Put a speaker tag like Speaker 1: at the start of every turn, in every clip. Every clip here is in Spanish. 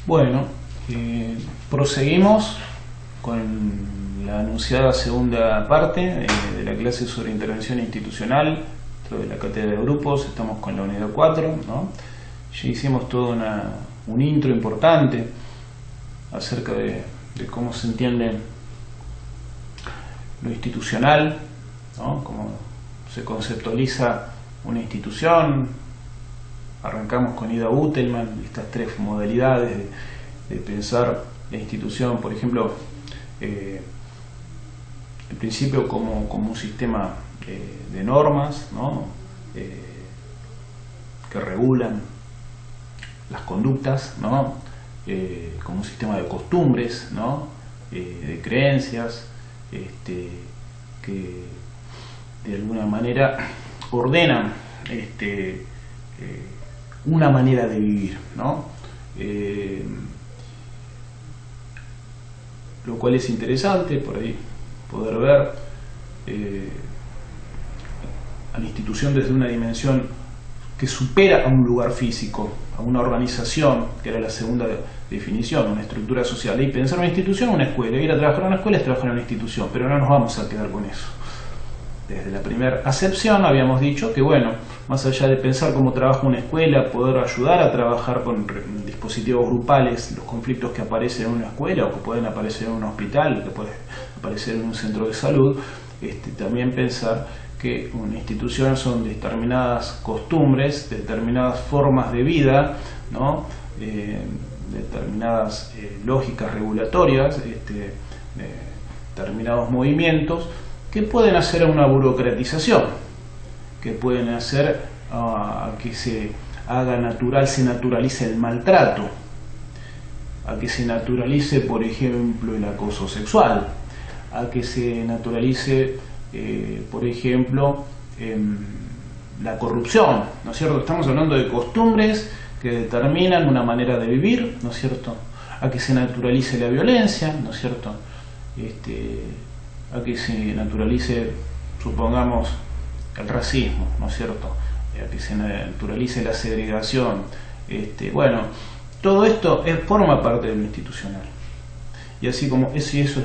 Speaker 1: Bueno, proseguimos con la anunciada segunda parte de la clase sobre intervención institucional dentro de la cátedra de grupos. Estamos con la unidad 4, ¿no? Ya hicimos todo un intro importante acerca de cómo se entiende lo institucional, ¿no? Cómo se conceptualiza una institución. Arrancamos con Ida Butelman, estas tres modalidades de pensar la institución, por ejemplo, el principio como un sistema de normas, ¿no? Que regulan las conductas, ¿no? Como un sistema de costumbres, ¿no? De creencias, que de alguna manera ordenan una manera de vivir, ¿no? Lo cual es interesante por ahí poder ver a la institución desde una dimensión que supera a un lugar físico, a una organización, que era la segunda definición, una estructura social. Y pensar una institución, una escuela, ir a trabajar en una escuela es trabajar en una institución, pero no nos vamos a quedar con eso. Desde la primera acepción habíamos dicho que, bueno, más allá de pensar cómo trabaja una escuela, poder ayudar a trabajar con dispositivos grupales los conflictos que aparecen en una escuela o que pueden aparecer en un hospital, que pueden aparecer en un centro de salud, también pensar que una institución son determinadas costumbres, determinadas formas de vida, ¿no? Determinadas lógicas regulatorias, determinados movimientos que pueden hacer una burocratización, que pueden hacer a que se haga natural, se naturalice el maltrato, a que se naturalice, por ejemplo, el acoso sexual, a que se naturalice, por ejemplo, la corrupción, ¿no es cierto? Estamos hablando de costumbres que determinan una manera de vivir, ¿no es cierto? A que se naturalice la violencia, ¿no es cierto? A que se naturalice, supongamos, el racismo, ¿no es cierto? A que se naturalice la segregación. Bueno, todo esto forma parte de lo institucional. Y así como eso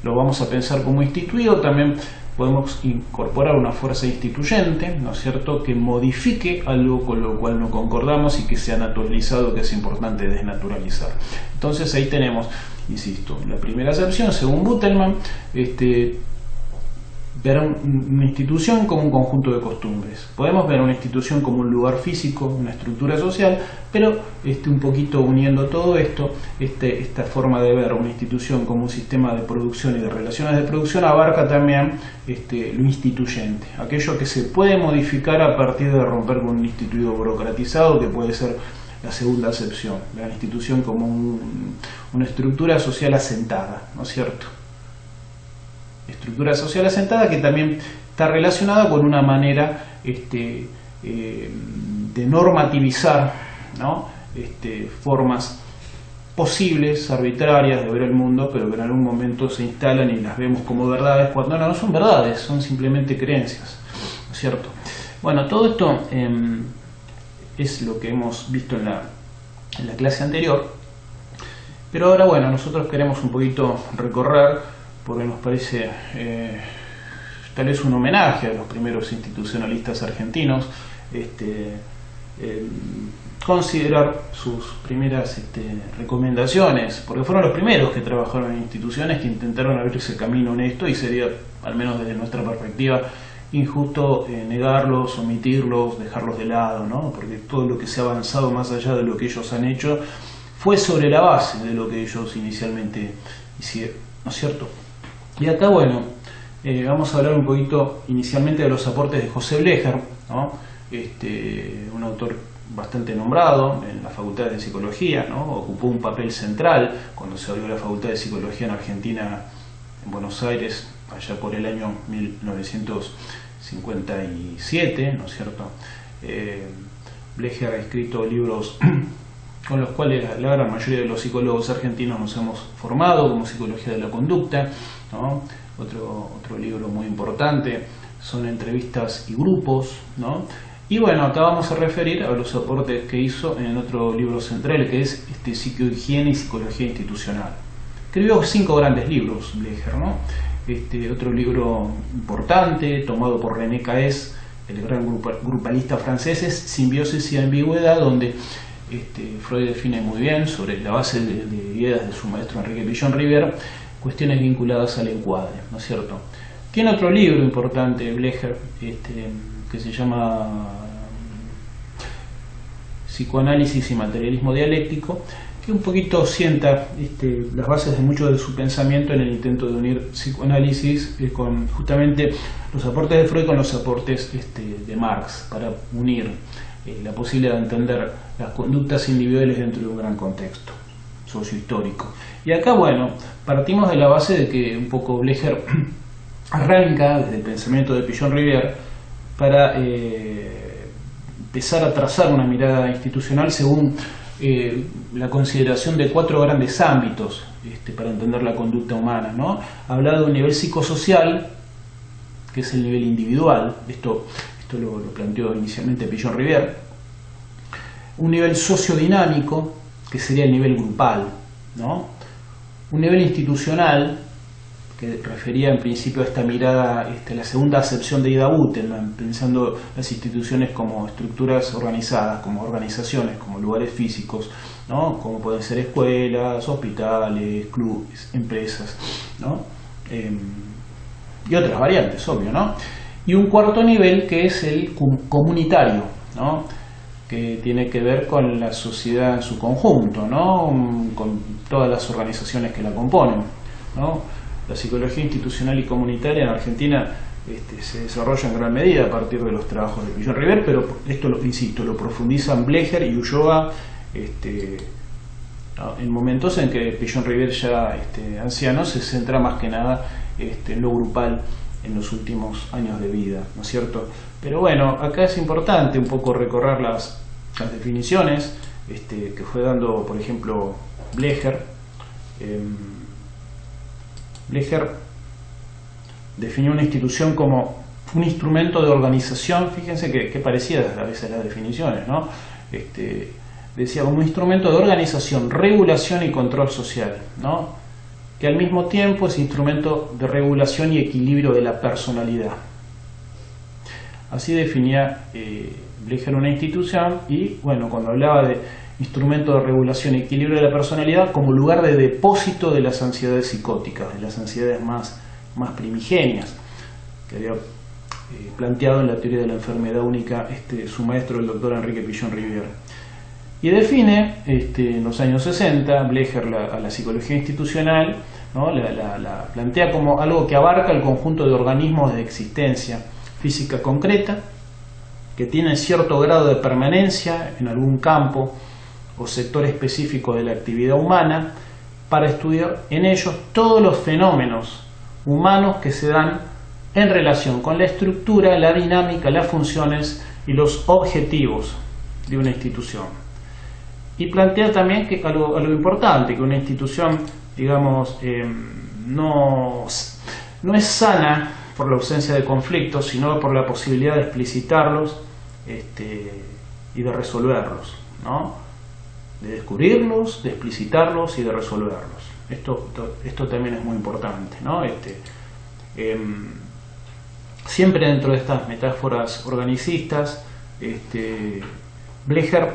Speaker 1: lo vamos a pensar como instituido, también podemos incorporar una fuerza instituyente, ¿no es cierto?, que modifique algo con lo cual no concordamos y que sea naturalizado, que es importante desnaturalizar. Entonces ahí tenemos, insisto, la primera acepción, según Butelman, ver una institución como un conjunto de costumbres. Podemos ver una institución como un lugar físico, una estructura social, pero un poquito uniendo todo esto, esta forma de ver una institución como un sistema de producción y de relaciones de producción abarca también lo instituyente, aquello que se puede modificar a partir de romper con un instituido burocratizado, que puede ser la segunda acepción, la institución como una estructura social asentada, ¿no es cierto? Estructura social asentada que también está relacionada con una manera de normativizar, ¿no? Formas posibles, arbitrarias de ver el mundo, pero que en algún momento se instalan y las vemos como verdades, cuando no son verdades, son simplemente creencias, ¿no es cierto? Bueno, todo esto es lo que hemos visto en la clase anterior, pero ahora, bueno, nosotros queremos un poquito recorrer, porque nos parece tal vez un homenaje a los primeros institucionalistas argentinos, considerar sus primeras recomendaciones, porque fueron los primeros que trabajaron en instituciones, que intentaron abrirse camino en esto, y sería, al menos desde nuestra perspectiva, injusto negarlos, omitirlos, dejarlos de lado, ¿no? Porque todo lo que se ha avanzado más allá de lo que ellos han hecho fue sobre la base de lo que ellos inicialmente hicieron, ¿no es cierto? Y acá, bueno, vamos a hablar un poquito inicialmente de los aportes de José Blecher, ¿no? Un autor bastante nombrado en las facultades de psicología, ¿no? Ocupó un papel central cuando se abrió la facultad de psicología en Argentina, en Buenos Aires, allá por el año 1957, ¿no es cierto? Blecher ha escrito libros con los cuales la gran mayoría de los psicólogos argentinos nos hemos formado, como Psicología de la Conducta, ¿no? Otro libro muy importante son Entrevistas y Grupos, ¿no? Y bueno, acá vamos a referir a los aportes que hizo en otro libro central, que es Psicohigiene y Psicología Institucional. Escribió 5 grandes libros, Blecher, ¿no? Otro libro importante, tomado por René Caes, el gran grupalista francés, es Simbiosis y Ambigüedad, donde Freud define muy bien, sobre la base de ideas de su maestro Enrique Pichon-Rivière, cuestiones vinculadas al encuadre, ¿no es cierto? Tiene otro libro importante, Blecher, que se llama Psicoanálisis y Materialismo Dialéctico, que un poquito sienta las bases de mucho de su pensamiento en el intento de unir psicoanálisis con justamente los aportes de Freud con los aportes de Marx, para unir la posibilidad de entender las conductas individuales dentro de un gran contexto sociohistórico. Y acá, bueno, partimos de la base de que un poco Blecher arranca desde el pensamiento de Pichon-Rivière para empezar a trazar una mirada institucional según la consideración de 4 grandes ámbitos para entender la conducta humana, ¿no? Habla de un nivel psicosocial, que es el nivel individual, esto lo planteó inicialmente Pichon-Rivière, un nivel sociodinámico, que sería el nivel grupal, ¿no? Un nivel institucional, que refería en principio a esta mirada, la segunda acepción de Ida Butenman, pensando las instituciones como estructuras organizadas, como organizaciones, como lugares físicos, ¿no? Como pueden ser escuelas, hospitales, clubes, empresas, ¿no? Y otras variantes, obvio, ¿no? Y un cuarto nivel que es el comunitario, ¿no? Que tiene que ver con la sociedad en su conjunto, ¿no? Con todas las organizaciones que la componen, ¿no? La psicología institucional y comunitaria en Argentina se desarrolla en gran medida a partir de los trabajos de Pichon-Rivière, pero esto, insisto, lo profundizan Blecher y Ulloa en momentos en que Pichon-Rivière ya anciano se centra más que nada en lo grupal en los últimos años de vida, ¿no es cierto? Pero bueno, acá es importante un poco recorrer las definiciones que fue dando, por ejemplo, Blecher. Blecher definió una institución como un instrumento de organización, fíjense que parecidas a veces las definiciones, ¿no? Decía como un instrumento de organización, regulación y control social, ¿no? Que al mismo tiempo es instrumento de regulación y equilibrio de la personalidad. Así definía Blecher una institución, y bueno, cuando hablaba de instrumento de regulación y equilibrio de la personalidad como lugar de depósito de las ansiedades psicóticas, de las ansiedades más primigenias, que había planteado en la teoría de la enfermedad única su maestro, el doctor Enrique Pichon-Rivière. Y define en los años 60 Blecher a la psicología institucional, ¿no? la plantea como algo que abarca el conjunto de organismos de existencia física concreta, que tienen cierto grado de permanencia en algún campo o sector específico de la actividad humana, para estudiar en ellos todos los fenómenos humanos que se dan en relación con la estructura, la dinámica, las funciones y los objetivos de una institución. Y plantea también que algo importante, que una institución, digamos, no es sana por la ausencia de conflictos, sino por la posibilidad de explicitarlos y de resolverlos, ¿no? De descubrirlos, de explicitarlos y de resolverlos. Esto también es muy importante, ¿no? Siempre dentro de estas metáforas organicistas, Blecher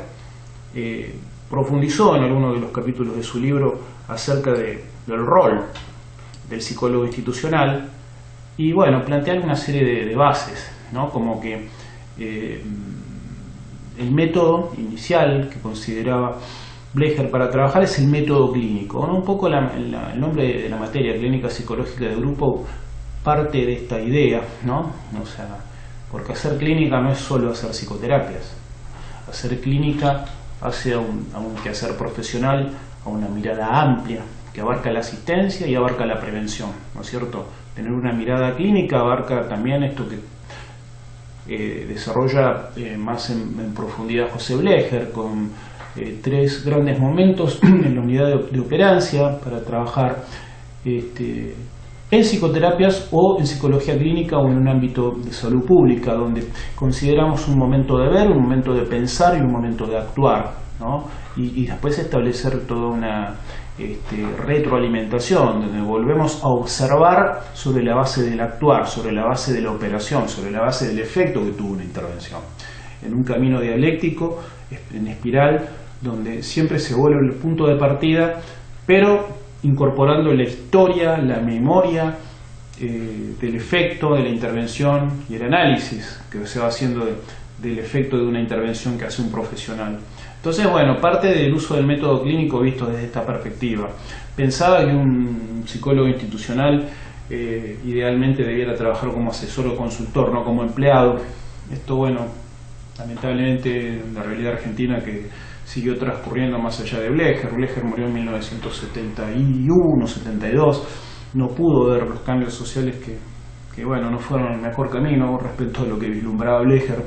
Speaker 1: profundizó en alguno de los capítulos de su libro acerca del rol del psicólogo institucional, y bueno, plantear una serie de bases, ¿no? Como que el método inicial que consideraba Blecher para trabajar es el método clínico, ¿no? Un poco el nombre de la materia, clínica psicológica de grupo, parte de esta idea, ¿no? O sea, porque hacer clínica no es solo hacer psicoterapias. Hacer clínica hace a un quehacer profesional, a una mirada amplia que abarca la asistencia y abarca la prevención, ¿no es cierto? Tener una mirada clínica abarca también esto que desarrolla más en profundidad José Blecher, con 3 grandes momentos en la unidad de operancia para trabajar en psicoterapias o en psicología clínica o en un ámbito de salud pública, donde consideramos un momento de ver, un momento de pensar y un momento de actuar, ¿no? Y después establecer toda una retroalimentación, donde volvemos a observar sobre la base del actuar, sobre la base de la operación, sobre la base del efecto que tuvo una intervención. En un camino dialéctico, en espiral, donde siempre se vuelve el punto de partida, pero incorporando la historia, la memoria del efecto de la intervención y el análisis que se va haciendo del efecto de una intervención que hace un profesional. Entonces, bueno, parte del uso del método clínico visto desde esta perspectiva. Pensaba que un psicólogo institucional idealmente debiera trabajar como asesor o consultor, no como empleado. Esto, bueno, lamentablemente la realidad argentina que siguió transcurriendo más allá de Blecher. Blecher murió en 1971, 72, no pudo ver los cambios sociales que bueno, no fueron el mejor camino respecto a lo que vislumbraba Blecher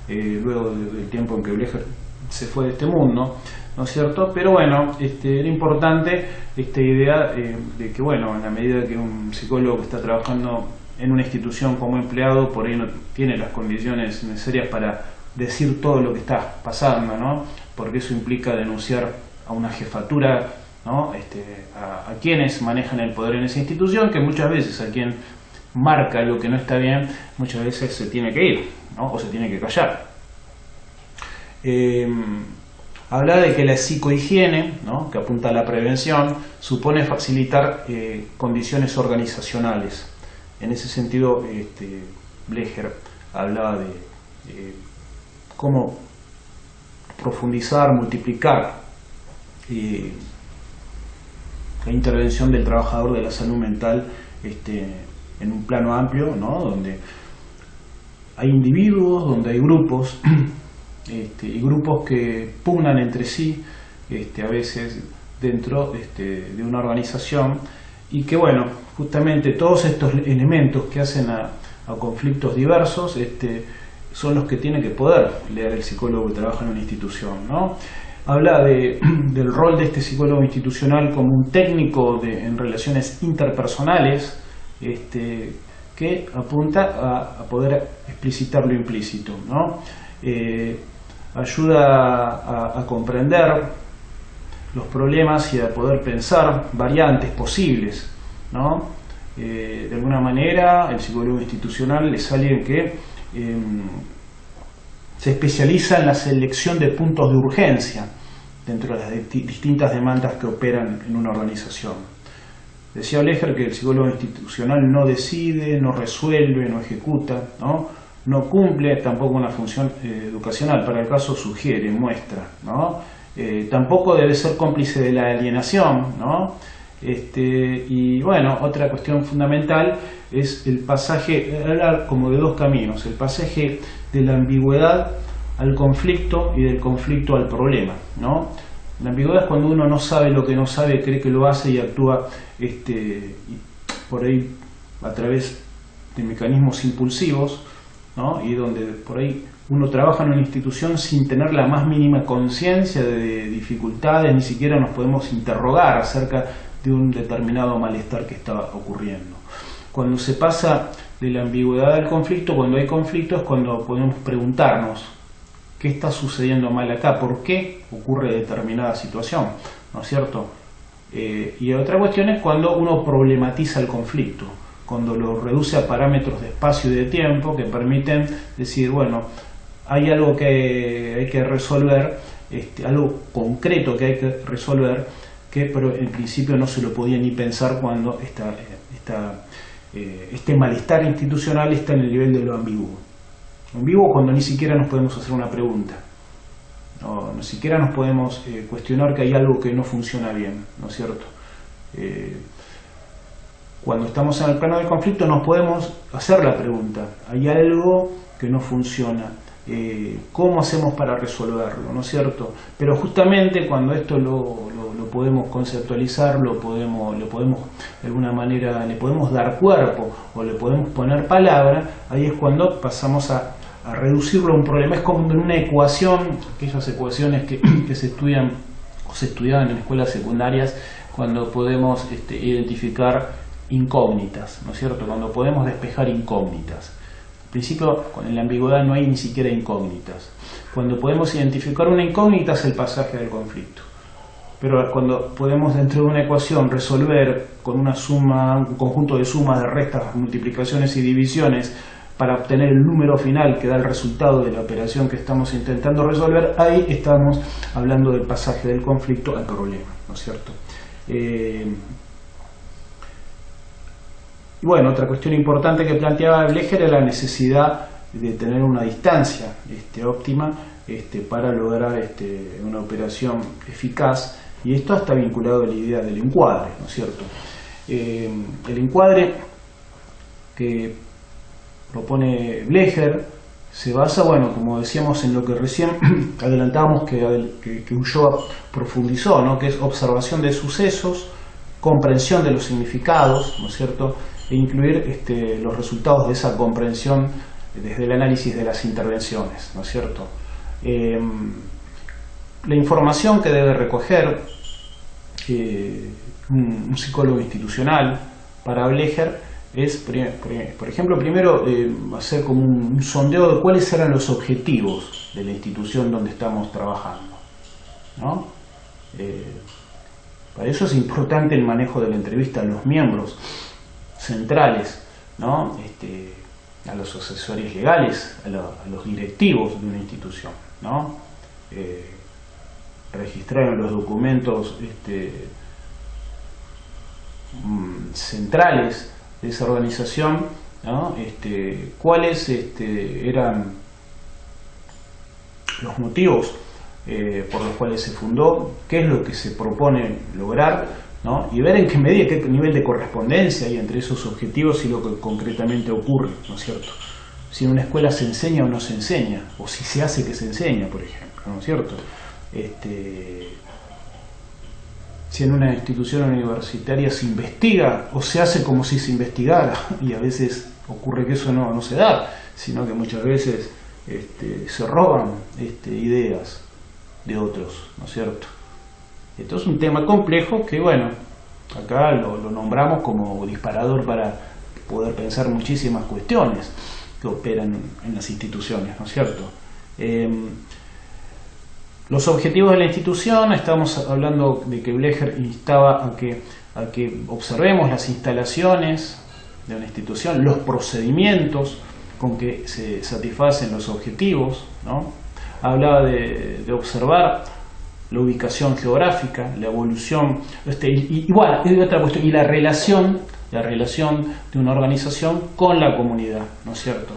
Speaker 1: luego del tiempo en que Blecher se fue de este mundo, ¿no es cierto? Pero bueno, era importante esta idea de que, bueno, en la medida que un psicólogo que está trabajando en una institución como empleado, por ahí no tiene las condiciones necesarias para decir todo lo que está pasando, ¿no? Porque eso implica denunciar a una jefatura, ¿no? A quienes manejan el poder en esa institución, que muchas veces a quien marca lo que no está bien, muchas veces se tiene que ir, ¿no? O se tiene que callar. Habla de que la psicohigiene, ¿no? Que apunta a la prevención, supone facilitar condiciones organizacionales. En ese sentido, Blecher hablaba de cómo profundizar, multiplicar la intervención del trabajador de la salud mental en un plano amplio, ¿no? Donde hay individuos, donde hay grupos, y grupos que pugnan entre sí, a veces dentro de una organización, y que, bueno, justamente todos estos elementos que hacen a conflictos diversos son los que tiene que poder leer el psicólogo que trabaja en una institución, ¿no? Habla del rol de este psicólogo institucional como un técnico en relaciones interpersonales, que apunta a poder explicitar lo implícito, ¿no? Ayuda a comprender los problemas y a poder pensar variantes posibles, ¿no? De alguna manera, el psicólogo institucional es alguien que se especializa en la selección de puntos de urgencia dentro de las distintas demandas que operan en una organización. Decía Blecher que el psicólogo institucional no decide, no resuelve, no ejecuta, no cumple tampoco una función educacional, para el caso sugiere, muestra, ¿no? Tampoco debe ser cómplice de la alienación, ¿no? Y bueno, otra cuestión fundamental es el pasaje, hablar como de dos caminos, el pasaje de la ambigüedad al conflicto y del conflicto al problema, ¿no? La ambigüedad es cuando uno no sabe lo que no sabe, cree que lo hace y actúa por ahí a través de mecanismos impulsivos, ¿no? Y donde por ahí uno trabaja en una institución sin tener la más mínima conciencia de dificultades, ni siquiera nos podemos interrogar acerca de un determinado malestar que está ocurriendo. Cuando se pasa de la ambigüedad al conflicto, cuando hay conflicto, es cuando podemos preguntarnos ¿qué está sucediendo mal acá? ¿Por qué ocurre determinada situación? ¿No es cierto? Y otra cuestión es cuando uno problematiza el conflicto, cuando lo reduce a parámetros de espacio y de tiempo que permiten decir, bueno, hay algo que hay que resolver, algo concreto que hay que resolver, que pero en principio no se lo podía ni pensar cuando este malestar institucional está en el nivel de lo ambiguo. Ambiguo cuando ni siquiera nos podemos hacer una pregunta, ni siquiera nos podemos cuestionar que hay algo que no funciona bien, ¿no es cierto? Cuando estamos en el plano del conflicto nos podemos hacer la pregunta, hay algo que no funciona, ¿cómo hacemos para resolverlo? ¿No es cierto? Pero justamente cuando esto lo podemos conceptualizar, le podemos de alguna manera le podemos dar cuerpo o le podemos poner palabra, ahí es cuando pasamos a reducirlo a un problema. Es como en una ecuación, aquellas ecuaciones que se estudian o se estudiaban en escuelas secundarias, cuando podemos identificar incógnitas, ¿no es cierto? Cuando podemos despejar incógnitas. Al principio, con la ambigüedad no hay ni siquiera incógnitas. Cuando podemos identificar una incógnita es el pasaje del conflicto. Pero cuando podemos dentro de una ecuación resolver con una suma, un conjunto de sumas, de restas, multiplicaciones y divisiones para obtener el número final que da el resultado de la operación que estamos intentando resolver, ahí estamos hablando del pasaje del conflicto al problema, ¿no es cierto? Y bueno, otra cuestión importante que planteaba Blecher era la necesidad de tener una distancia óptima para lograr una operación eficaz, y esto está vinculado a la idea del encuadre, ¿no es cierto? El encuadre que propone Blecher se basa, bueno, como decíamos, en lo que recién adelantábamos que Ulloa profundizó, ¿no? Que es observación de sucesos, comprensión de los significados, ¿no es cierto?, e incluir los resultados de esa comprensión desde el análisis de las intervenciones, ¿no es cierto? La información que debe recoger un psicólogo institucional para Blecher es, por ejemplo, primero hacer como un sondeo de cuáles eran los objetivos de la institución donde estamos trabajando, ¿no? Para eso es importante el manejo de la entrevista a los miembros centrales, ¿no? A los asesores legales, a los directivos de una institución, ¿no? Registrar en los documentos centrales de esa organización, ¿no? Cuáles eran los motivos por los cuales se fundó, qué es lo que se propone lograr, ¿no? Y ver en qué medida, qué nivel de correspondencia hay entre esos objetivos y lo que concretamente ocurre, ¿no es cierto? Si en una escuela se enseña o no se enseña, o si se hace que se enseña, por ejemplo, ¿no es cierto? Si en una institución universitaria se investiga o se hace como si se investigara, y a veces ocurre que eso no se da, sino que muchas veces se roban ideas de otros, ¿no es cierto? Esto es un tema complejo que, bueno, acá lo nombramos como disparador para poder pensar muchísimas cuestiones que operan en las instituciones, ¿no es cierto? Los objetivos de la institución, estamos hablando de que Blecher instaba a que observemos las instalaciones de una institución, los procedimientos con que se satisfacen los objetivos, ¿no? Hablaba de observar la ubicación geográfica, la evolución, igual, es otra cuestión, y la relación de una organización con la comunidad, ¿no es cierto?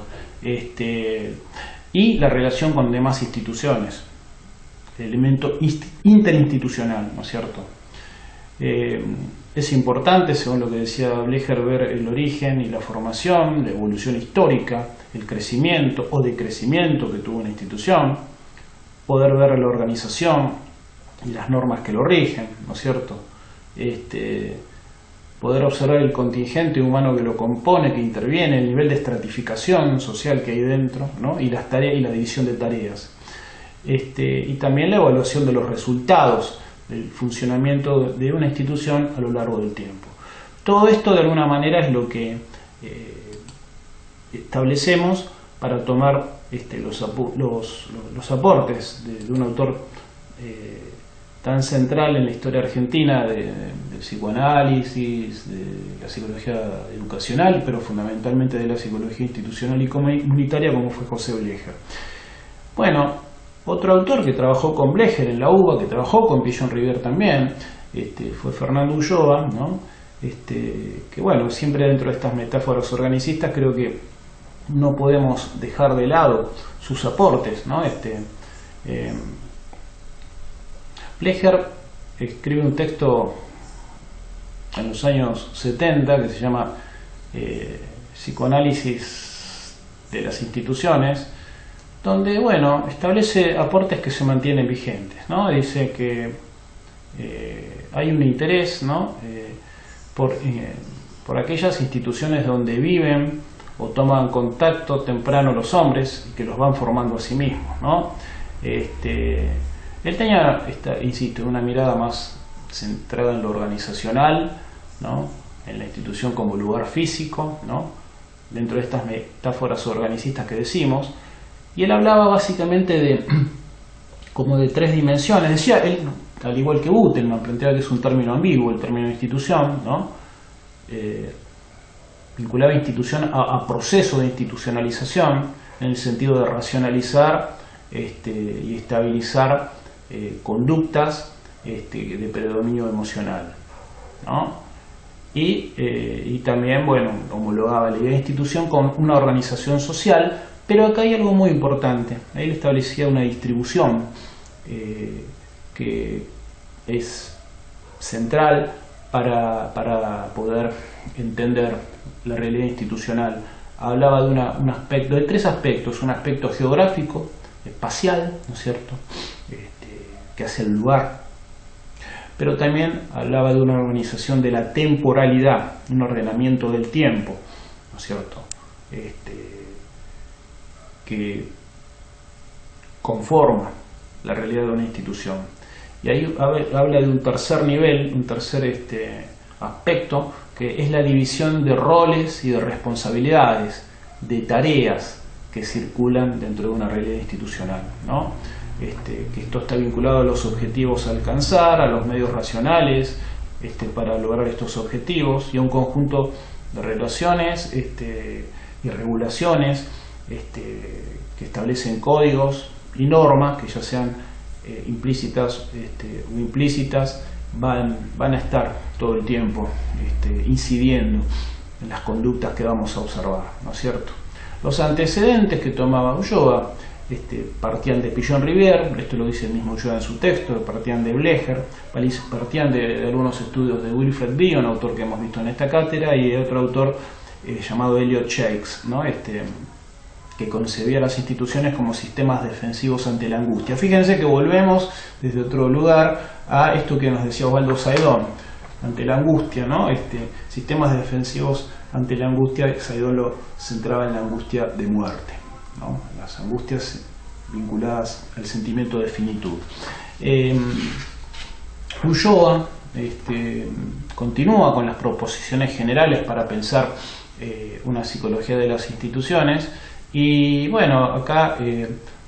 Speaker 1: Y la relación con demás instituciones, el elemento interinstitucional, ¿no es cierto? Es importante, según lo que decía Blecher, ver el origen y la formación, la evolución histórica, el crecimiento o decrecimiento que tuvo una institución, poder ver la organización y las normas que lo rigen, ¿no es cierto? Poder observar el contingente humano que lo compone, que interviene, el nivel de estratificación social que hay dentro, ¿no? Y las tareas y la división de tareas. Y también la evaluación de los resultados del funcionamiento de una institución a lo largo del tiempo. Todo esto de alguna manera es lo que establecemos para tomar los aportes de un autor tan central en la historia argentina del psicoanálisis, de la psicología educacional, pero fundamentalmente de la psicología institucional y comunitaria, como fue José Blecher. Bueno, otro autor que trabajó con Blecher en la UBA, que trabajó con Pillon Rivière también, fue Fernando Ulloa, ¿no? Que bueno, siempre dentro de estas metáforas organicistas creo que no podemos dejar de lado sus aportes, ¿no? Blecher escribe un texto en los años 70 que se llama Psicoanálisis de las instituciones, donde, bueno, establece aportes que se mantienen vigentes, ¿no? Dice que hay un interés, ¿no? Por aquellas instituciones donde viven o toman contacto temprano los hombres y que los van formando a sí mismos, ¿no? Él tenía, insisto, una mirada más centrada en lo organizacional, ¿no? en la institución como lugar físico, ¿no? Dentro de estas metáforas organicistas que decimos, y él hablaba básicamente de como de tres dimensiones. Decía él, al igual que Butelman, planteaba que es un término ambiguo, el término institución, ¿no? Vinculaba institución a proceso de institucionalización, en el sentido de racionalizar y estabilizar conductas de predominio emocional, ¿no? Y también, bueno, homologaba la idea de institución con una organización social, pero acá hay algo muy importante. Él establecía una distribución que es central para poder entender la realidad institucional. Hablaba de un aspecto, de tres aspectos: un aspecto geográfico, espacial, ¿no es cierto?, que hace el lugar, pero también hablaba de una organización de la temporalidad, un ordenamiento del tiempo, ¿no es cierto?, que conforma la realidad de una institución. Y ahí habla de un tercer nivel, un tercer aspecto, que es la división de roles y de responsabilidades, de tareas que circulan dentro de una realidad institucional, ¿no? Que esto está vinculado a los objetivos a alcanzar, a los medios racionales para lograr estos objetivos, y a un conjunto de relaciones y regulaciones que establecen códigos y normas que, ya sean implícitas o implícitas, van a estar todo el tiempo incidiendo en las conductas que vamos a observar, ¿no es cierto? Los antecedentes que tomaba Ulloa partían de Pillon-Rivière, esto lo dice el mismo Ulloa en su texto, partían de Blecher, partían de algunos estudios de Wilfred Bion, autor que hemos visto en esta cátedra, y de otro autor llamado Elliot Shakes, ¿no? Que concebía las instituciones como sistemas defensivos ante la angustia. Fíjense que volvemos desde otro lugar a esto que nos decía Osvaldo Saidón, ante la angustia, ¿no? Sistemas defensivos ante la angustia. Saidón lo centraba en la angustia de muerte, ¿no? Las angustias vinculadas al sentimiento de finitud. Ulloa continúa con las proposiciones generales para pensar una psicología de las instituciones, y bueno, acá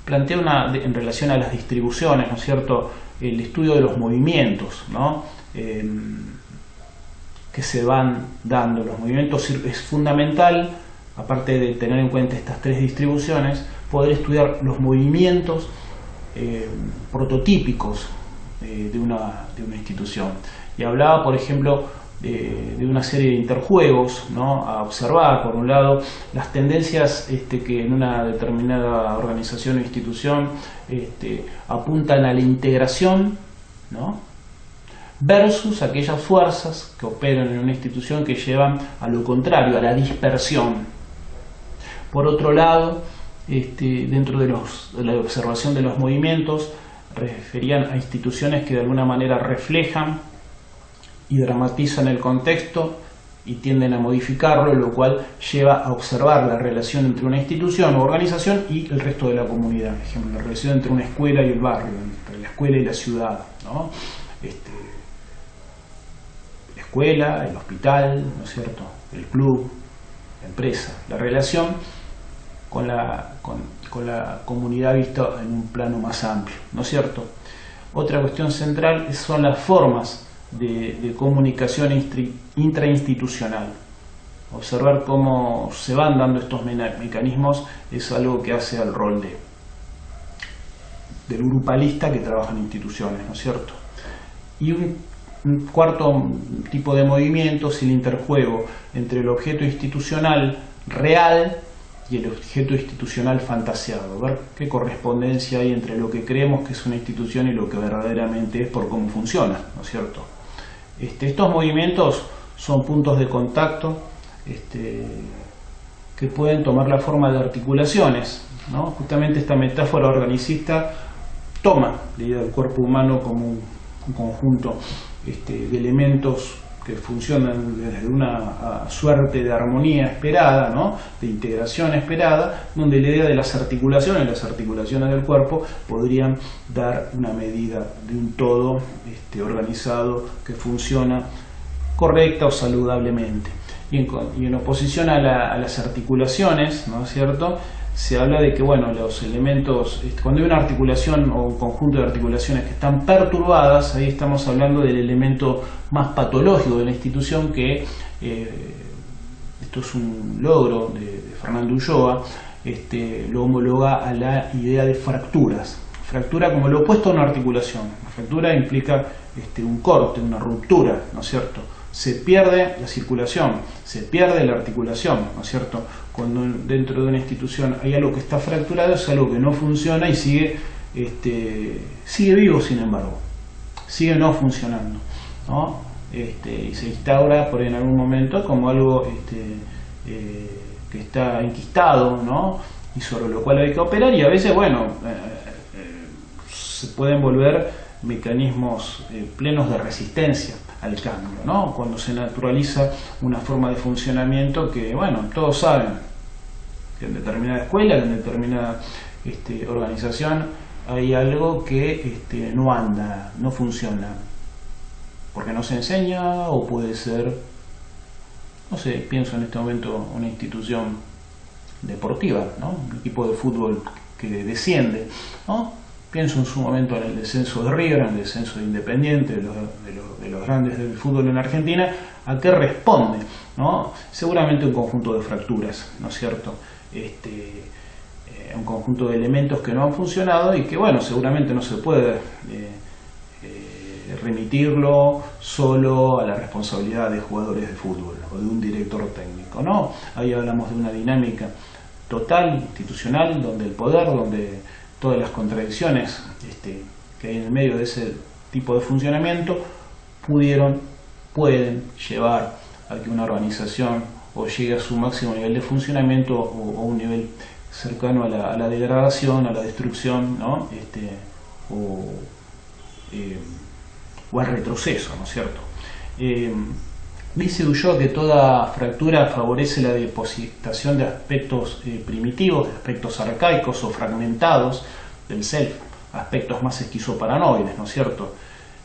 Speaker 1: plantea en relación a las distribuciones, ¿no es cierto?, el estudio de los movimientos, ¿no?, que se van dando. Los movimientos es fundamental, aparte de tener en cuenta estas tres distribuciones, poder estudiar los movimientos prototípicos de una institución. Y hablaba, por ejemplo, de una serie de interjuegos, ¿no?, a observar. Por un lado, las tendencias que en una determinada organización o institución apuntan a la integración, ¿no?, versus aquellas fuerzas que operan en una institución que llevan a lo contrario, a la dispersión. Por otro lado, dentro de la observación de los movimientos, referían a instituciones que de alguna manera reflejan y dramatizan el contexto y tienden a modificarlo, lo cual lleva a observar la relación entre una institución o organización y el resto de la comunidad. Por ejemplo, la relación entre una escuela y el barrio, entre la escuela y la ciudad, ¿no? La escuela, el hospital, ¿no es cierto?, el club, la empresa, la relación con la comunidad vista en un plano más amplio, ¿no es cierto? Otra cuestión central son las formas de comunicación intrainstitucional. Observar cómo se van dando estos mecanismos es algo que hace al rol del grupalista que trabaja en instituciones, ¿no es cierto? Y un cuarto tipo de movimiento es el interjuego entre el objeto institucional real y el objeto institucional fantaseado. Ver qué correspondencia hay entre lo que creemos que es una institución y lo que verdaderamente es por cómo funciona, ¿no es cierto? Estos movimientos son puntos de contacto que pueden tomar la forma de articulaciones, ¿no? Justamente esta metáfora organicista toma la idea del cuerpo humano como un conjunto de elementos que funcionan desde una suerte de armonía esperada, ¿no?, de integración esperada, donde la idea de las articulaciones del cuerpo podrían dar una medida de un todo organizado que funciona correcta o saludablemente. Y en oposición a las articulaciones, ¿no es cierto?, se habla de que, bueno, los elementos, cuando hay una articulación o un conjunto de articulaciones que están perturbadas, ahí estamos hablando del elemento más patológico de la institución, que esto es un logro de Fernando Ulloa, lo homologa a la idea de fracturas. Fractura como lo opuesto a una articulación. La fractura implica un corte, una ruptura, ¿no es cierto? Se pierde la circulación, se pierde la articulación, ¿no es cierto? Cuando dentro de una institución hay algo que está fracturado, es algo que no funciona y sigue vivo, sin embargo, sigue no funcionando, ¿no? Y se instaura por ahí en algún momento como algo que está enquistado, ¿no? Y sobre lo cual hay que operar, y a veces, bueno, se pueden volver mecanismos plenos de resistencia al cambio, ¿no? Cuando se naturaliza una forma de funcionamiento que, bueno, todos saben que en determinada escuela, en determinada organización hay algo que no anda, no funciona, porque no se enseña, o puede ser, no sé, pienso en este momento una institución deportiva, ¿no? Un equipo de fútbol que desciende, ¿no? Pienso en su momento en el descenso de River, en el descenso de Independiente, de los grandes del fútbol en Argentina. ¿A qué responde, ¿no? Seguramente un conjunto de fracturas, ¿no es cierto? Un conjunto de elementos que no han funcionado y que, bueno, seguramente no se puede remitirlo solo a la responsabilidad de jugadores de fútbol o de un director técnico, ¿no? Ahí hablamos de una dinámica total, institucional, donde el poder, donde todas las contradicciones que hay en el medio de ese tipo de funcionamiento pueden llevar a que una organización o llegue a su máximo nivel de funcionamiento o un nivel cercano a la degradación, a la destrucción, ¿no? O al retroceso, ¿no es cierto? Dice Ulloa que toda fractura favorece la depositación de aspectos primitivos, de aspectos arcaicos o fragmentados del self, aspectos más esquizoparanoides, ¿no es cierto?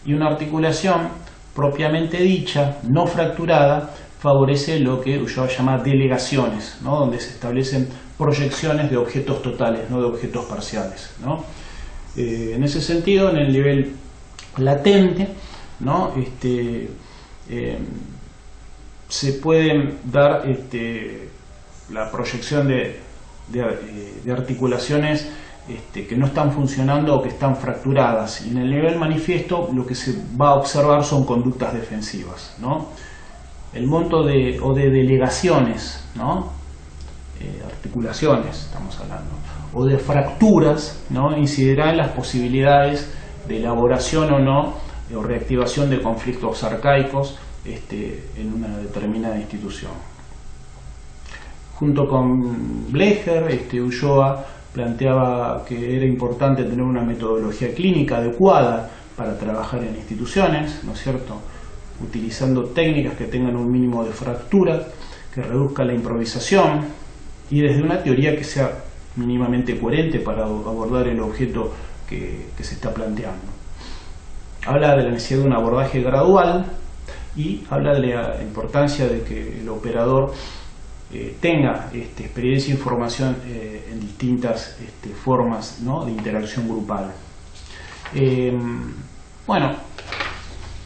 Speaker 1: Y una articulación propiamente dicha, no fracturada, favorece lo que Ulloa llama delegaciones, ¿no? Donde se establecen proyecciones de objetos totales, no de objetos parciales, ¿no? En ese sentido, en el nivel latente, ¿no? Se pueden dar la proyección de articulaciones que no están funcionando o que están fracturadas, y en el nivel manifiesto lo que se va a observar son conductas defensivas, ¿no? El monto de delegaciones, ¿no? Articulaciones estamos hablando, o de fracturas, ¿no? Incidirá en las posibilidades de elaboración o no, o reactivación de conflictos arcaicos en una determinada institución. Junto con Blecher, Ulloa planteaba que era importante tener una metodología clínica adecuada para trabajar en instituciones, ¿no es cierto?, utilizando técnicas que tengan un mínimo de fractura, que reduzca la improvisación, y desde una teoría que sea mínimamente coherente para abordar el objeto que se está planteando. Habla de la necesidad de un abordaje gradual y habla de la importancia de que el operador tenga experiencia e información en distintas formas, ¿no?, de interacción grupal. Bueno,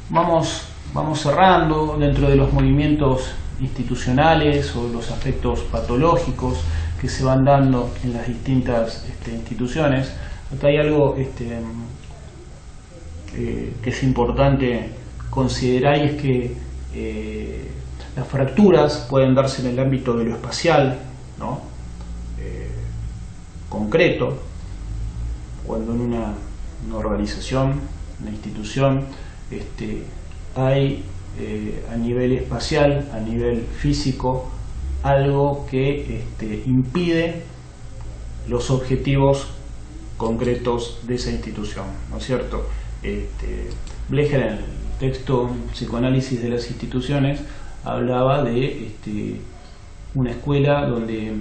Speaker 1: vamos cerrando dentro de los movimientos institucionales o los aspectos patológicos que se van dando en las distintas instituciones. Acá hay algo que es importante considerar, y es que las fracturas pueden darse en el ámbito de lo espacial, ¿no? Concreto, cuando en una organización, una institución, hay a nivel espacial, a nivel físico, algo que impide los objetivos concretos de esa institución, ¿no es cierto? Blecher, en el texto Psicoanálisis de las instituciones, hablaba de una escuela donde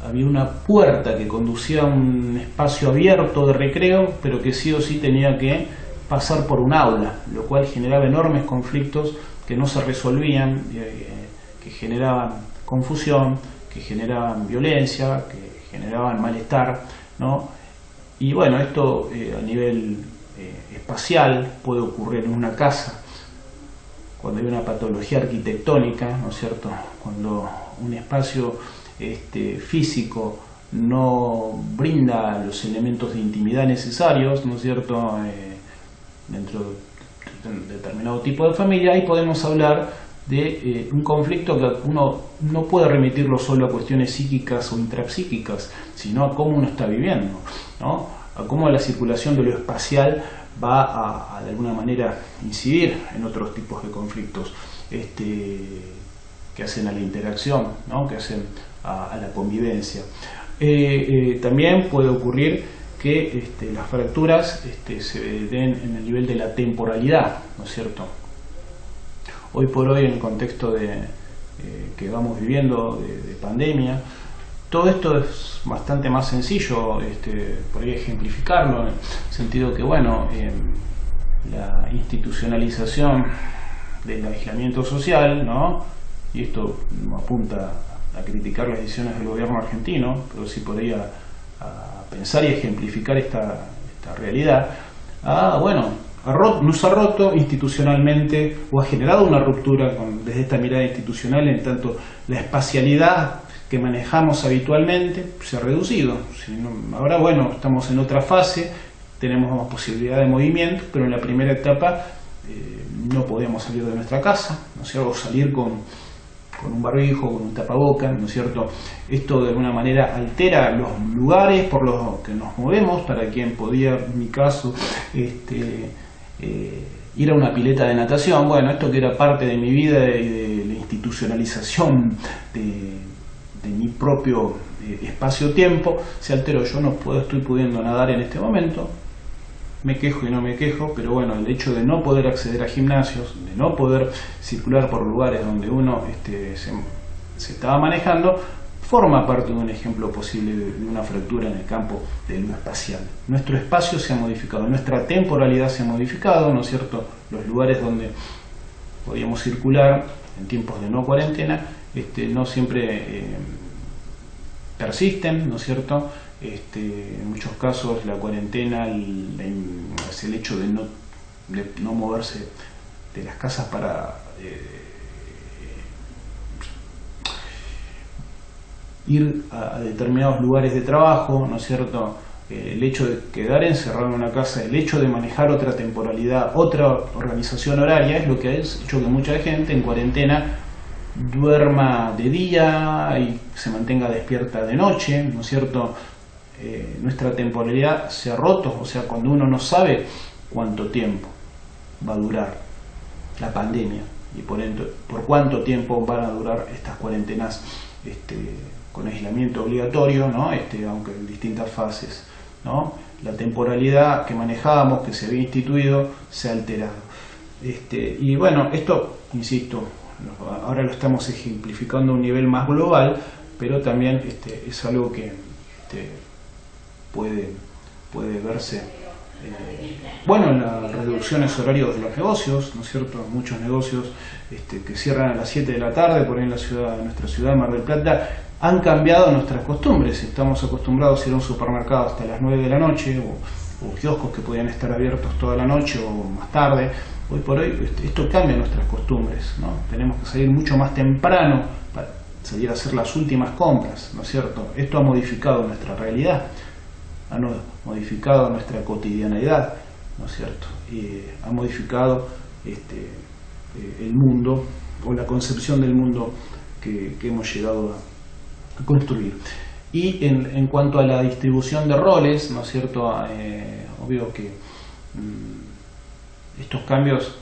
Speaker 1: había una puerta que conducía a un espacio abierto de recreo, pero que sí o sí tenía que pasar por un aula, lo cual generaba enormes conflictos que no se resolvían, que generaban confusión, que generaban violencia, que generaban malestar, ¿no? Y bueno, esto a nivel espacial puede ocurrir en una casa, cuando hay una patología arquitectónica, ¿no es cierto? Cuando un espacio físico no brinda los elementos de intimidad necesarios, ¿no es cierto? Dentro de determinado tipo de familia, ahí podemos hablar de un conflicto que uno no puede remitirlo solo a cuestiones psíquicas o intrapsíquicas, sino a cómo uno está viviendo, ¿no? A cómo la circulación de lo espacial va a de alguna manera incidir en otros tipos de conflictos que hacen a la interacción, ¿no? Que hacen a la convivencia. También puede ocurrir que las fracturas se den en el nivel de la temporalidad, ¿no es cierto? Hoy por hoy, en el contexto que vamos viviendo de pandemia, todo esto es bastante más sencillo, por ahí ejemplificarlo, en el sentido que, bueno, la institucionalización del aislamiento social, ¿no? Y esto no apunta a criticar las decisiones del gobierno argentino, pero sí por ahí a pensar y ejemplificar esta realidad. Bueno, nos ha roto institucionalmente o ha generado una ruptura desde esta mirada institucional, en tanto la espacialidad que manejamos habitualmente se ha reducido. Ahora, bueno, estamos en otra fase, tenemos más posibilidad de movimiento, pero en la primera etapa no podíamos salir de nuestra casa, ¿no es cierto? O salir con un barbijo, con un tapaboca, ¿no es cierto? Esto de alguna manera altera los lugares por los que nos movemos. Para quien podía, en mi caso, ir a una pileta de natación, bueno, esto que era parte de mi vida y de la institucionalización de mi propio espacio-tiempo, se alteró. Yo no estoy pudiendo nadar en este momento, me quejo y no me quejo, pero bueno, el hecho de no poder acceder a gimnasios, de no poder circular por lugares donde uno se estaba manejando, forma parte de un ejemplo posible de una fractura en el campo de lo espacial. Nuestro espacio se ha modificado, nuestra temporalidad se ha modificado, ¿no es cierto? Los lugares donde podíamos circular en tiempos de no cuarentena no siempre persisten, ¿no es cierto? En muchos casos la cuarentena es el hecho de no moverse de las casas para ir a determinados lugares de trabajo, ¿no es cierto? El hecho de quedar encerrado en una casa, el hecho de manejar otra temporalidad, otra organización horaria, es lo que ha hecho que mucha gente en cuarentena duerma de día y se mantenga despierta de noche, ¿no es cierto? Nuestra temporalidad se ha roto, o sea, cuando uno no sabe cuánto tiempo va a durar la pandemia y por cuánto tiempo van a durar estas cuarentenas con aislamiento obligatorio, ¿no? Aunque en distintas fases, ¿no? La temporalidad que manejábamos, que se había instituido, se ha alterado. Y bueno, esto, insisto, ahora lo estamos ejemplificando a un nivel más global, pero también es algo que puede verse bueno, en las reducciones horarios de los negocios, ¿no es cierto? Muchos negocios que cierran a las 7 de la tarde, por ahí en nuestra ciudad, Mar del Plata, han cambiado nuestras costumbres. Estamos acostumbrados a ir a un supermercado hasta las 9 de la noche, o kioscos que podían estar abiertos toda la noche o más tarde. Hoy por hoy esto cambia nuestras costumbres, ¿no? Tenemos que salir mucho más temprano para salir a hacer las últimas compras, ¿no es cierto? Esto ha modificado nuestra realidad, ha modificado nuestra cotidianeidad, ¿no es cierto? Y ha modificado el mundo o la concepción del mundo que hemos llegado a construir. Y en cuanto a la distribución de roles, ¿no es cierto? Obvio que estos cambios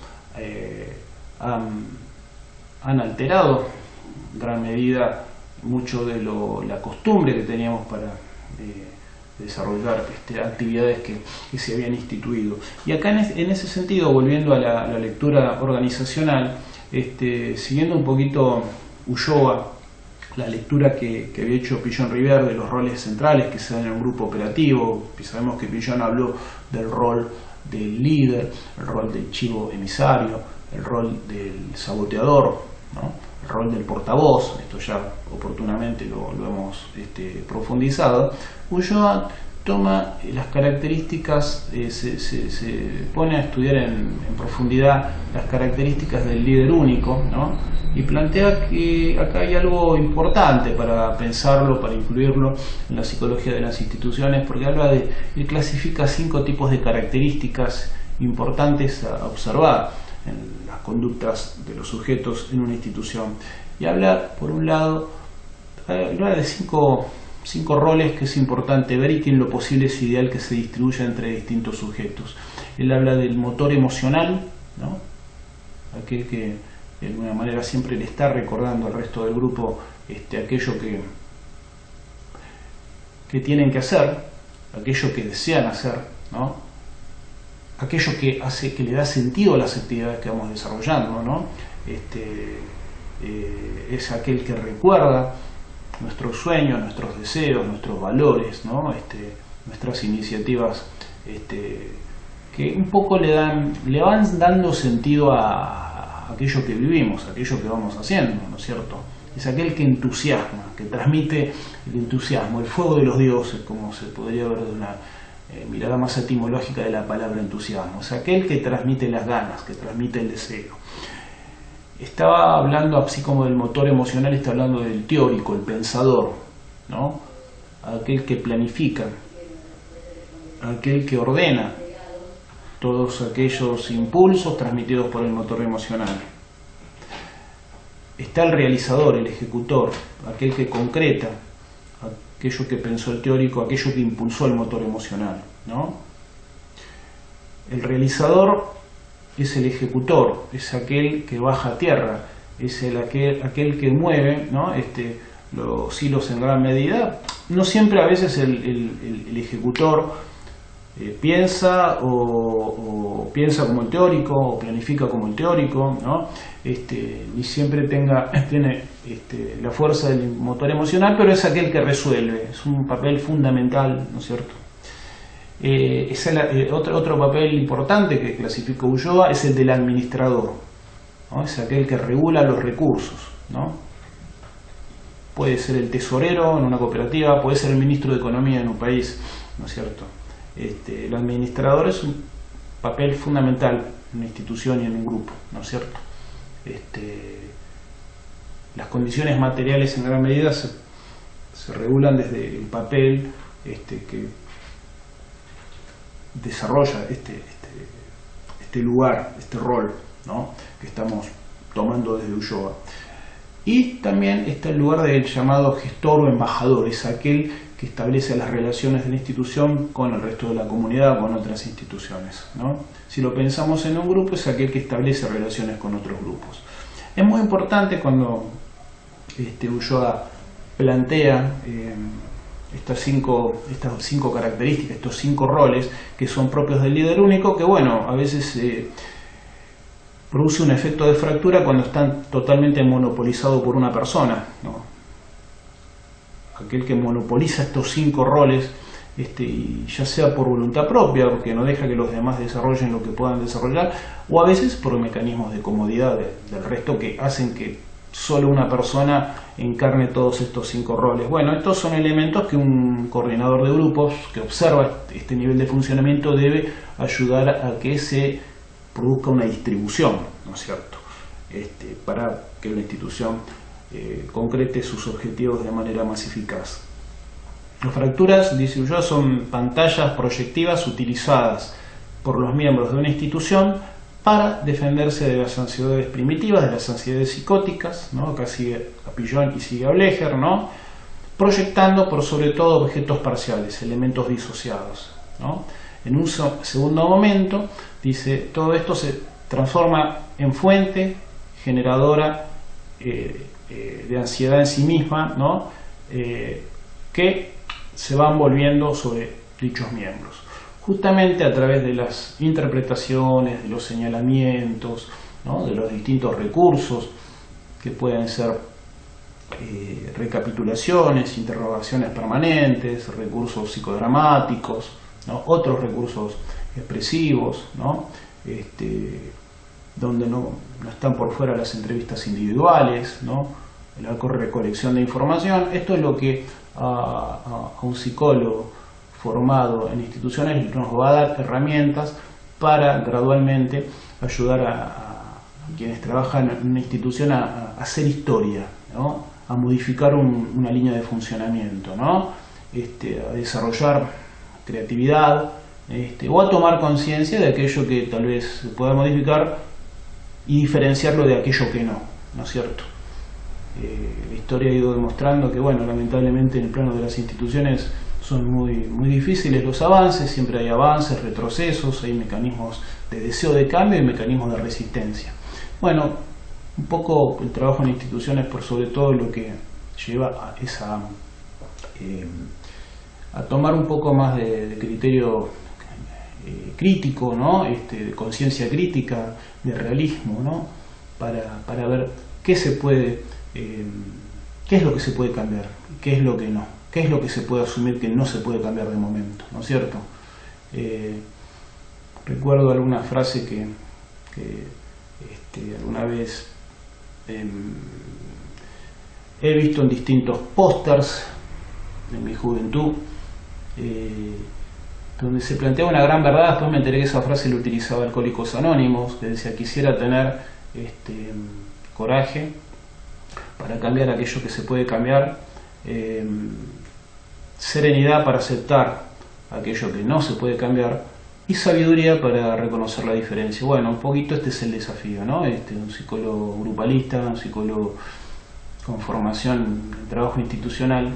Speaker 1: han alterado en gran medida mucho de la costumbre que teníamos para desarrollar actividades que se habían instituido. Y acá en ese sentido, volviendo a la lectura organizacional, siguiendo un poquito Ulloa, la lectura que había hecho Pillon Rivière de los roles centrales que se dan en un grupo operativo, y sabemos que Pillon habló del rol del líder, el rol del chivo emisario, el rol del saboteador, ¿no? El rol del portavoz. Esto ya oportunamente lo hemos profundizado. Ulloa toma las características, se pone a estudiar en profundidad las características del líder único, ¿no? Y plantea que acá hay algo importante para pensarlo, para incluirlo en la psicología de las instituciones, porque él clasifica 5 tipos de características importantes a observar en las conductas de los sujetos en una institución. Y habla, por un lado, de 5 roles que es importante ver y que en lo posible es ideal que se distribuya entre distintos sujetos. Él habla del motor emocional, ¿no? Aquel que de alguna manera siempre le está recordando al resto del grupo aquello que tienen que hacer, aquello que desean hacer, ¿no? Aquello que le da sentido a las actividades que vamos desarrollando, ¿no? Es aquel que recuerda nuestros sueños, nuestros deseos, nuestros valores, ¿no? Nuestras iniciativas, que un poco le van dando sentido a aquello que vivimos, a aquello que vamos haciendo, ¿no es cierto? Es aquel que entusiasma, que transmite el entusiasmo, el fuego de los dioses, como se podría ver de una mirada más etimológica de la palabra entusiasmo. Es aquel que transmite las ganas, que transmite el deseo. Estaba hablando, así como del motor emocional, está hablando del teórico, el pensador, ¿no? Aquel que planifica, aquel que ordena todos aquellos impulsos transmitidos por el motor emocional. Está el realizador, el ejecutor, aquel que concreta aquello que pensó el teórico, aquello que impulsó el motor emocional, ¿no? El realizador es el ejecutor, es aquel que baja a tierra, es aquel que mueve, ¿no? Los hilos en gran medida. No siempre, a veces el ejecutor piensa o piensa como el teórico o planifica como el teórico, ¿no? Ni siempre tiene la fuerza del motor emocional, pero es aquel que resuelve, es un papel fundamental, ¿no es cierto? Otro papel importante que clasifica Ulloa es el del administrador, ¿no? Es aquel que regula los recursos, ¿no? Puede ser el tesorero en una cooperativa, puede ser el ministro de Economía en un país, ¿no es cierto? El administrador es un papel fundamental en una institución y en un grupo, ¿no es cierto? Las condiciones materiales en gran medida se regulan desde el papel que desarrolla este lugar, este rol, ¿no? Que estamos tomando desde Ulloa. Y también está el lugar del llamado gestor o embajador, es aquel que establece las relaciones de la institución con el resto de la comunidad, con otras instituciones, ¿no? Si lo pensamos en un grupo, es aquel que establece relaciones con otros grupos. Es muy importante cuando Ulloa plantea estas cinco características, estos 5 roles que son propios del líder único, que bueno, a veces produce un efecto de fractura cuando están totalmente monopolizados por una persona, ¿no? Aquel que monopoliza estos 5 roles, ya sea por voluntad propia, porque no deja que los demás desarrollen lo que puedan desarrollar, o a veces por mecanismos de comodidad del resto que hacen que solo una persona encarne todos estos 5 roles. Bueno, estos son elementos que un coordinador de grupos que observa este nivel de funcionamiento debe ayudar a que se produzca una distribución, ¿no es cierto? Para que la institución concrete sus objetivos de manera más eficaz. Las fracturas, dice Ulloa, son pantallas proyectivas utilizadas por los miembros de una institución para defenderse de las ansiedades primitivas, de las ansiedades psicóticas, ¿no? Acá sigue a Pillon y sigue a Blecher, ¿no? Proyectando por sobre todo objetos parciales, elementos disociados, ¿no? En un segundo momento, dice, todo esto se transforma en fuente generadora de ansiedad en sí misma, ¿no? Que se van volviendo sobre dichos miembros, justamente a través de las interpretaciones, de los señalamientos, ¿no? De los distintos recursos que pueden ser recapitulaciones, interrogaciones permanentes, recursos psicodramáticos, ¿no? Otros recursos expresivos, ¿no? Donde no están por fuera las entrevistas individuales, ¿no? La recolección de información. Esto es lo que a un psicólogo formado en instituciones nos va a dar herramientas para gradualmente ayudar a quienes trabajan en una institución a hacer historia, ¿no? A modificar una línea de funcionamiento, ¿no? A desarrollar creatividad, o a tomar conciencia de aquello que tal vez se pueda modificar y diferenciarlo de aquello que no, ¿no es cierto? La historia ha ido demostrando que, bueno, lamentablemente en el plano de las instituciones son muy difíciles los avances, siempre hay avances, retrocesos, hay mecanismos de deseo de cambio y mecanismos de resistencia. Bueno, un poco el trabajo en instituciones, por sobre todo, lo que lleva a tomar un poco más de criterio crítico, ¿no? De conciencia crítica, de realismo, ¿no? Para ver qué se puede, qué es lo que se puede cambiar, qué es lo que no, qué es lo que se puede asumir que no se puede cambiar de momento, ¿no es cierto? Recuerdo alguna frase que alguna vez he visto en distintos pósters en mi juventud, donde se planteaba una gran verdad. Después me enteré que esa frase la utilizaba Alcohólicos Anónimos, que decía: quisiera tener coraje para cambiar aquello que se puede cambiar, serenidad para aceptar aquello que no se puede cambiar, y sabiduría para reconocer la diferencia. Bueno, un poquito este es el desafío, ¿no? Un psicólogo grupalista, un psicólogo con formación en trabajo institucional,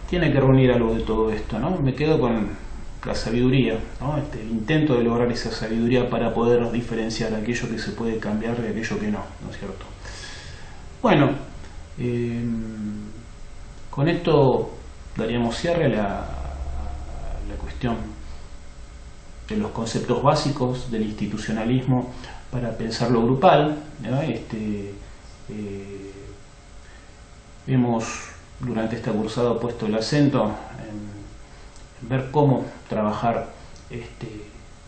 Speaker 1: tiene que reunir algo de todo esto, ¿no? Me quedo con la sabiduría, ¿no? El intento de lograr esa sabiduría para poder diferenciar aquello que se puede cambiar de aquello que no, ¿no es cierto? Bueno, con esto daríamos cierre a la cuestión de los conceptos básicos del institucionalismo para pensar lo grupal, ¿no? Hemos durante esta cursada puesto el acento en ver cómo trabajar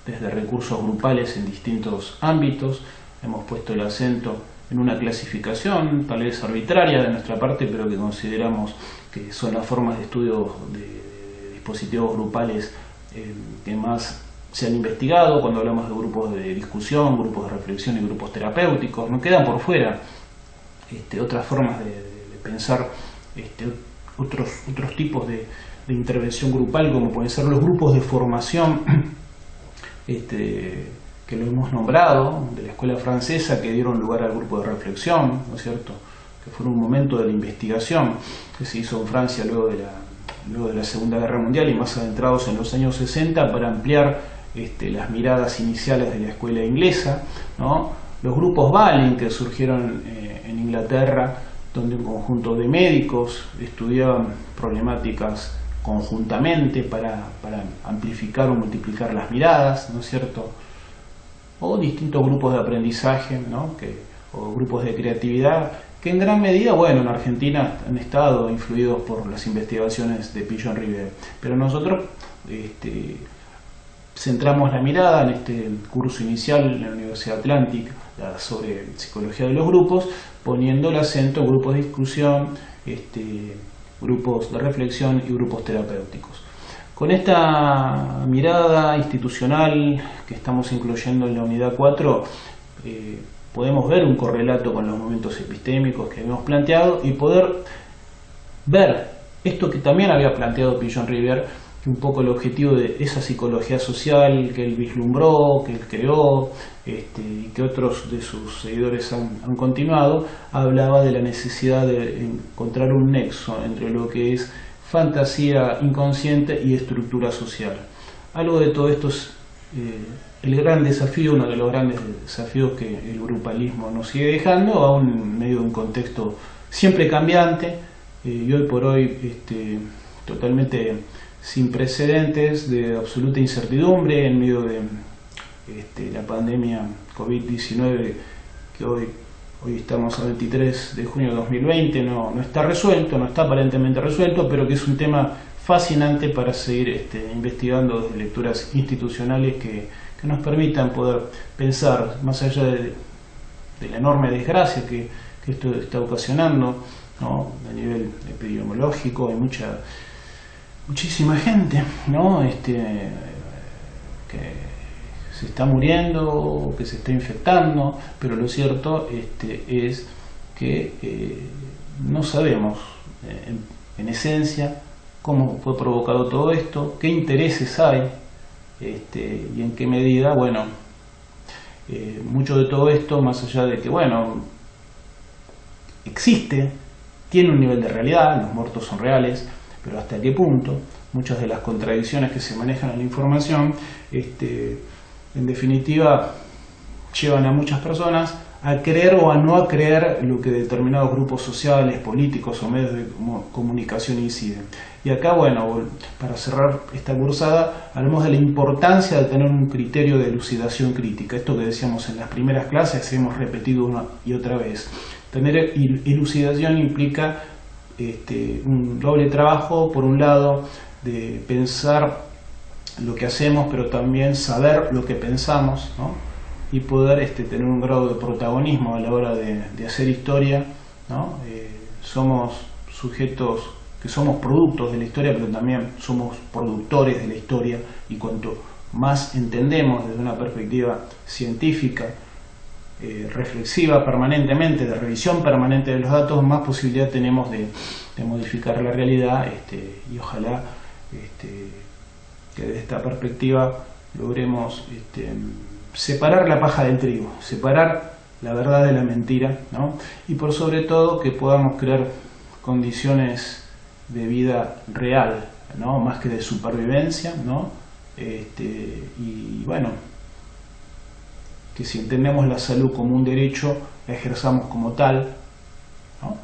Speaker 1: desde recursos grupales en distintos ámbitos. Hemos puesto el acento en una clasificación tal vez arbitraria de nuestra parte, pero que consideramos que son las formas de estudio de dispositivos grupales que más se han investigado cuando hablamos de grupos de discusión, grupos de reflexión y grupos terapéuticos. No quedan por fuera otras formas de pensar otros tipos de intervención grupal, como pueden ser los grupos de formación que lo hemos nombrado, de la escuela francesa, que dieron lugar al grupo de reflexión, ¿no es cierto?, que fue un momento de la investigación que se hizo en Francia luego de la Segunda Guerra Mundial y más adentrados en los años 60 para ampliar las miradas iniciales de la escuela inglesa, ¿no? Los grupos Balin, que surgieron en Inglaterra, donde un conjunto de médicos estudiaban problemáticas conjuntamente para amplificar o multiplicar las miradas, ¿no es cierto? O distintos grupos de aprendizaje, ¿no? O grupos de creatividad, que en gran medida, bueno, en Argentina han estado influidos por las investigaciones de Pillon Riviere, pero nosotros centramos la mirada en este curso inicial en la Universidad Atlantic sobre psicología de los grupos, poniendo el acento en grupos de discusión, grupos de reflexión y grupos terapéuticos. Con esta mirada institucional que estamos incluyendo en la unidad 4, podemos ver un correlato con los momentos epistémicos que hemos planteado y poder ver esto que también había planteado Pillon Riviere, que un poco el objetivo de esa psicología social que él vislumbró, que él creó, y que otros de sus seguidores han continuado, hablaba de la necesidad de encontrar un nexo entre lo que es fantasía inconsciente y estructura social. Algo de todo esto es el gran desafío, uno de los grandes desafíos que el grupalismo nos sigue dejando, aún en medio de un contexto siempre cambiante, y hoy por hoy totalmente sin precedentes, de absoluta incertidumbre en medio de la pandemia COVID-19, que hoy estamos a 23 de junio de 2020, no está resuelto, no está aparentemente resuelto, pero que es un tema fascinante para seguir investigando desde lecturas institucionales que que nos permitan poder pensar más allá de la enorme desgracia que esto está ocasionando, ¿no? A nivel epidemiológico hay muchísima gente, ¿no? Que se está muriendo, que se está infectando, pero lo cierto es que no sabemos en esencia cómo fue provocado todo esto, qué intereses hay y en qué medida, bueno, mucho de todo esto, más allá de que, bueno, existe, tiene un nivel de realidad, los muertos son reales, pero hasta qué punto, muchas de las contradicciones que se manejan en la información, en definitiva, llevan a muchas personas a creer o a no creer lo que determinados grupos sociales, políticos o medios de comunicación inciden. Y acá, bueno, para cerrar esta cursada, hablamos de la importancia de tener un criterio de elucidación crítica. Esto que decíamos en las primeras clases, hemos repetido una y otra vez. Tener elucidación implica un doble trabajo, por un lado, de pensar lo que hacemos, pero también saber lo que pensamos, ¿no? Y poder tener un grado de protagonismo a la hora de hacer historia, ¿no? Somos sujetos que somos productos de la historia, pero también somos productores de la historia, y cuanto más entendemos desde una perspectiva científica, reflexiva permanentemente, de revisión permanente de los datos, más posibilidad tenemos de modificar la realidad, y ojalá que desde esta perspectiva logremos separar la paja del trigo, separar la verdad de la mentira, ¿no? Y por sobre todo que podamos crear condiciones de vida real, ¿no? Más que de supervivencia, ¿no? Y bueno, que si entendemos la salud como un derecho, la ejerzamos como tal, ¿no?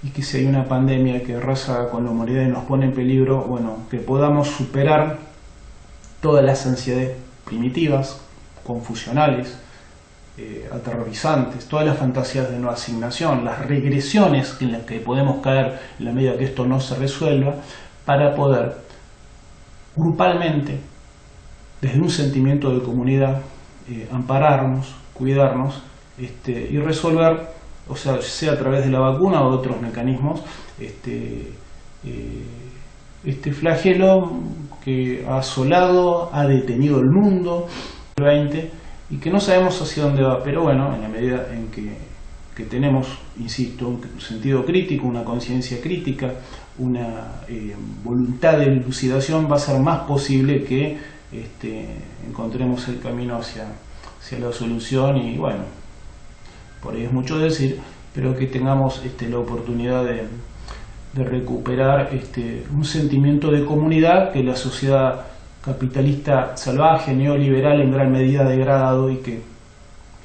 Speaker 1: Y que si hay una pandemia que arrasa con la humanidad y nos pone en peligro, bueno, que podamos superar todas las ansiedades primitivas, confusionales, aterrorizantes, todas las fantasías de no asignación, las regresiones en las que podemos caer en la medida que esto no se resuelva, para poder grupalmente, desde un sentimiento de comunidad, ampararnos, cuidarnos y resolver, o sea a través de la vacuna o de otros mecanismos, este flagelo que ha asolado, ha detenido el mundo 20, y que no sabemos hacia dónde va, pero bueno, en la medida en que tenemos, insisto, un sentido crítico, una conciencia crítica, una voluntad de elucidación, va a ser más posible que encontremos el camino hacia la solución. Y bueno, por ahí es mucho decir, pero que tengamos la oportunidad de recuperar un sentimiento de comunidad que la sociedad capitalista salvaje, neoliberal, en gran medida ha degradado, y que,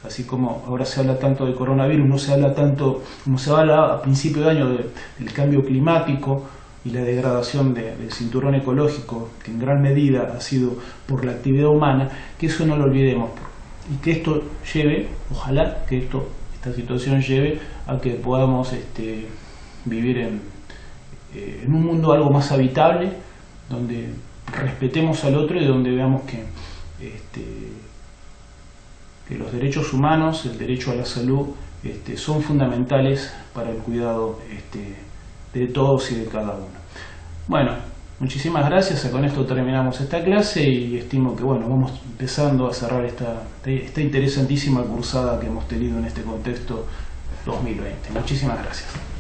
Speaker 1: así como ahora se habla tanto de coronavirus, no se habla tanto como se habla a principio de año del cambio climático y la degradación del cinturón ecológico, que en gran medida ha sido por la actividad humana, que eso no lo olvidemos, y que esto lleve, ojalá que esta situación lleve a que podamos vivir en un mundo algo más habitable, donde respetemos al otro y donde veamos que los derechos humanos, el derecho a la salud, son fundamentales para el cuidado de todos y de cada uno. Bueno, muchísimas gracias. Con esto terminamos esta clase y estimo que bueno, vamos empezando a cerrar esta interesantísima cursada que hemos tenido en este contexto 2020. Muchísimas gracias.